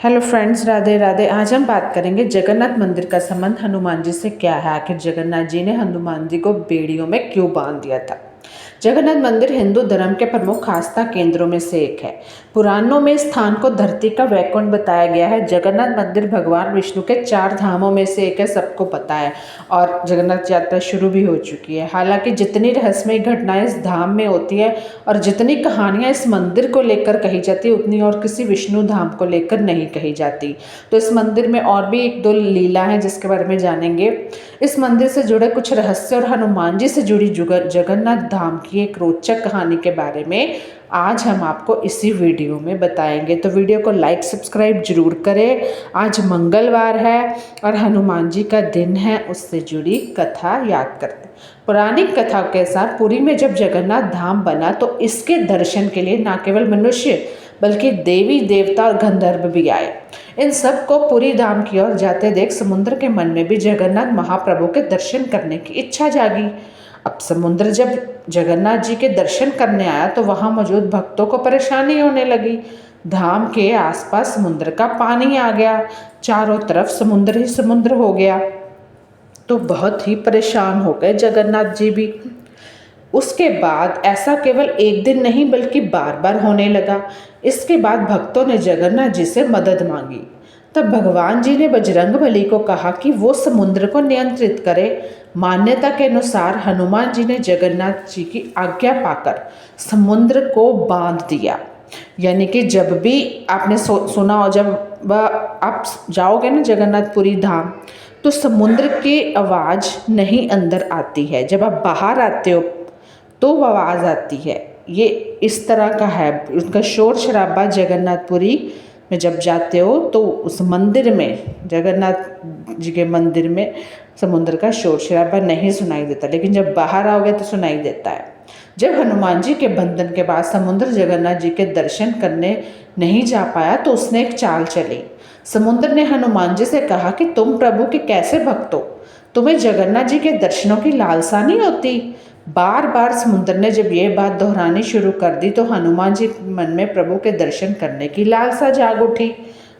Hello friends, Radhe Radhe. आज हम बात करेंगे जगन्नाथ मंदिर का संबंध हनुमान जी से क्या है। आखिर जगन्नाथ जी ने हनुमान जी को बेड़ियों में क्यों बांध दिया था। जगन्नाथ मंदिर हिंदू धर्म के प्रमुख आस्था केंद्रों में से एक है। पुराणों में इस स्थान को धरती का वैकुंठ बताया गया है। जगन्नाथ मंदिर भगवान विष्णु के 4 धामों में से एक है, सबको पता है, और जगन्नाथ यात्रा शुरू भी हो चुकी है। हालांकि जितनी रहस्यमय घटनाएं इस धाम में होती है और जितनी कहानियां इस मंदिर को लेकर कही जाती है, उतनी और किसी विष्णु धाम को लेकर नहीं कही जाती। तो इस मंदिर में और भी 1-2 लीला हैं जिसके बारे में जानेंगे। इस मंदिर से जुड़े कुछ रहस्य और हनुमान जी से जुड़ी जगन्नाथ धाम की एक रोचक कहानी के बारे में आज हम आपको इसी वीडियो में बताएंगे। तो वीडियो को लाइक सब्सक्राइब जरूर करें। आज मंगलवार है और हनुमान जी का दिन है, उससे जुड़ी कथा याद करते हैं। पौराणिक कथा के अनुसार पुरी में जब जगन्नाथ धाम बना तो इसके दर्शन के लिए न केवल मनुष्य बल्कि देवी देवता और गंधर्व भी आए। इन सब को पुरी धाम की ओर जाते देख समुद्र के मन में भी जगन्नाथ महाप्रभु के दर्शन करने की इच्छा जागी। अब समुद्र जब जगन्नाथ जी के दर्शन करने आया तो वहां मौजूद भक्तों को परेशानी होने लगी। धाम के आसपास समुद्र का पानी आ गया, चारों तरफ समुद्र ही समुद्र हो गया, तो बहुत ही परेशान हो गए जगन्नाथ जी भी। उसके बाद ऐसा केवल एक दिन नहीं बल्कि बार बार होने लगा। इसके बाद भक्तों ने जगन्नाथ जी से मदद मांगी। तब भगवान जी ने बजरंगबली को कहा कि वो समुद्र को नियंत्रित करे। मान्यता के अनुसार हनुमान जी ने जगन्नाथ जी की आज्ञा पाकर समुद्र को बांध दिया। यानी कि जब भी आपने सुना हो, जब आप जाओगे ना जगन्नाथपुरी धाम, तो समुद्र की आवाज़ नहीं अंदर आती है। जब आप बाहर आते हो तो वो आवाज़ आती है। ये इस तरह का है उनका शोर शराबा। जगन्नाथपुरी में जब जाते हो तो उस मंदिर में, जगन्नाथ जी के मंदिर में समुद्र का शोर शराबा नहीं सुनाई देता, लेकिन जब बाहर आओगे तो सुनाई देता है। जब हनुमान जी के बंधन के बाद समुद्र जगन्नाथ जी के दर्शन करने नहीं जा पाया तो उसने एक चाल चली। समुद्र ने हनुमान जी से कहा कि तुम प्रभु के कैसे भक्त हो, तुम्हें जगन्नाथ जी के दर्शनों की लालसा नहीं होती। बार बार समुद्र ने जब ये बात दोहरानी शुरू कर दी तो हनुमान जी मन में प्रभु के दर्शन करने की लालसा जाग उठी।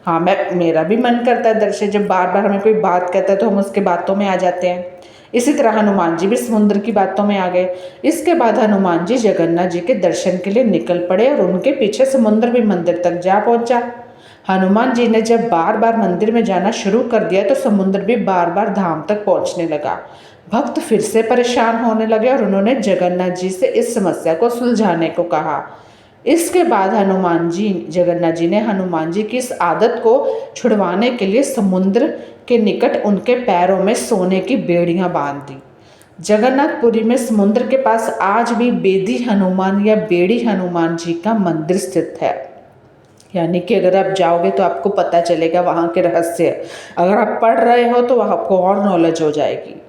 हाँ, मेरा भी मन करता है दर्शन। जब बार बार हमें कोई बात कहता है तो हम उसके बातों में आ जाते हैं। इसी तरह हनुमान जी भी समुद्र की बातों में आ गए। इसके बाद हनुमान जी जगन्नाथ जी के दर्शन के लिए निकल पड़े और उनके पीछे समुद्र भी मंदिर तक जा पहुंचा। हनुमान जी ने जब बार बार मंदिर में जाना शुरू कर दिया तो समुद्र भी बार बार धाम तक पहुंचने लगा। भक्त फिर से परेशान होने लगे और उन्होंने जगन्नाथ जी से इस समस्या को सुलझाने को कहा। इसके बाद जगन्नाथ जी ने हनुमान जी की इस आदत को छुड़वाने के लिए समुद्र के निकट उनके पैरों में सोने की बेड़ियां बांध दी। जगन्नाथपुरी में समुद्र के पास आज भी बेदी हनुमान या बेड़ी हनुमान जी का मंदिर स्थित है। यानी कि अगर आप जाओगे तो आपको पता चलेगा वहाँ के रहस्य। अगर आप पढ़ रहे हो तो वहाँ आपको और नॉलेज हो जाएगी।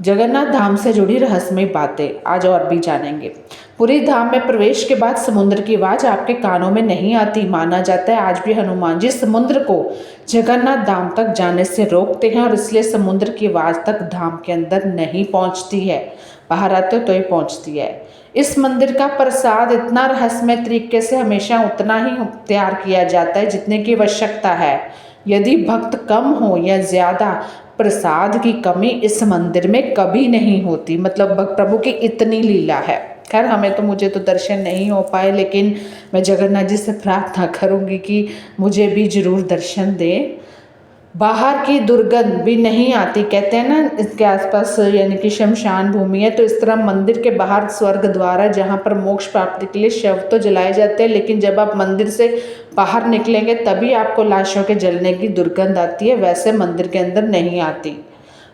जगन्नाथ धाम से जुड़ी रहस्यमय बातें आज और भी जानेंगे। पुरी धाम में प्रवेश के बाद समुद्र की आवाज़ आपके कानों में नहीं आती। माना जाता है आज भी हनुमान जी समुद्र को जगन्नाथ धाम तक जाने से रोकते हैं और इसलिए समुद्र की आवाज़ तक धाम के अंदर नहीं पहुंचती है। बाहर आते हो तो ही पहुंचती है। इस मंदिर का प्रसाद इतना रहस्यमय तरीके से हमेशा उतना ही तैयार किया जाता है जितने की आवश्यकता है। यदि भक्त कम हो या ज़्यादा, प्रसाद की कमी इस मंदिर में कभी नहीं होती। मतलब प्रभु की इतनी लीला है। खैर मुझे तो दर्शन नहीं हो पाए, लेकिन मैं जगन्नाथ जी से प्रार्थना करूंगी कि मुझे भी जरूर दर्शन दें। बाहर की दुर्गंध भी नहीं आती। कहते हैं ना, इसके आसपास यानी कि शमशान भूमि है, तो इस तरह मंदिर के बाहर स्वर्ग द्वार है जहाँ पर मोक्ष प्राप्ति के लिए शव तो जलाए जाते हैं, लेकिन जब आप मंदिर से बाहर निकलेंगे तभी आपको लाशों के जलने की दुर्गंध आती है। वैसे मंदिर के अंदर नहीं आती।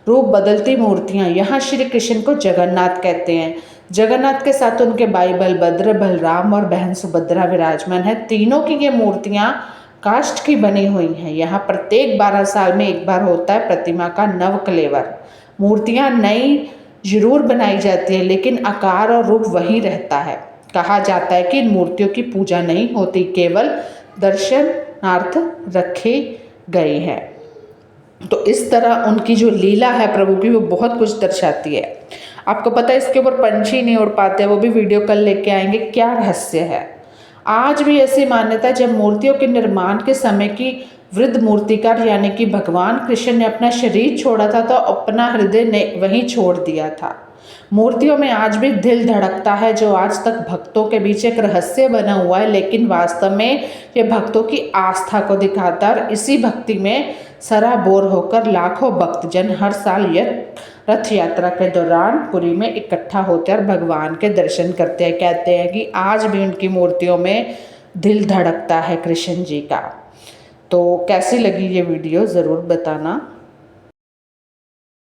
रूप बदलती मूर्तियाँ। यहाँ श्री कृष्ण को जगन्नाथ कहते हैं। जगन्नाथ के साथ उनके भाई बलभद्र, बलराम और बहन सुभद्रा विराजमान है। तीनों की ये मूर्तियाँ काष्ठ की बनी हुई हैं। यहाँ प्रत्येक 12 साल में एक बार होता है प्रतिमा का नव कलेवर। मूर्तियाँ नई जरूर बनाई जाती है, लेकिन आकार और रूप वही रहता है। कहा जाता है कि इन मूर्तियों की पूजा नहीं होती, केवल दर्शनार्थ रखी गई है। तो इस तरह उनकी जो लीला है प्रभु की, वो बहुत कुछ दर्शाती है। आपको पता है इसके ऊपर पंछी नहीं उड़ पाते, वो भी वीडियो कल लेके आएंगे, क्या रहस्य है। आज भी ऐसी मान्यता है, जब मूर्तियों के निर्माण के समय की वृद्ध मूर्तिकार यानी कि भगवान कृष्ण ने अपना शरीर छोड़ा था तो अपना हृदय ने वहीं छोड़ दिया था। मूर्तियों में आज भी दिल धड़कता है, जो आज तक भक्तों के बीच एक रहस्य बना हुआ है, लेकिन वास्तव में ये भक्तों की आस्था को दिखाता है। और इसी भक्ति में सराबोर होकर लाखों भक्तजन हर साल यह रथ यात्रा के दौरान पुरी में इकट्ठा होते हैं और भगवान के दर्शन करते हैं। कहते हैं कि आज भी उनकी मूर्तियों में दिल धड़कता है कृष्ण जी का। तो कैसी लगी ये वीडियो ज़रूर बताना।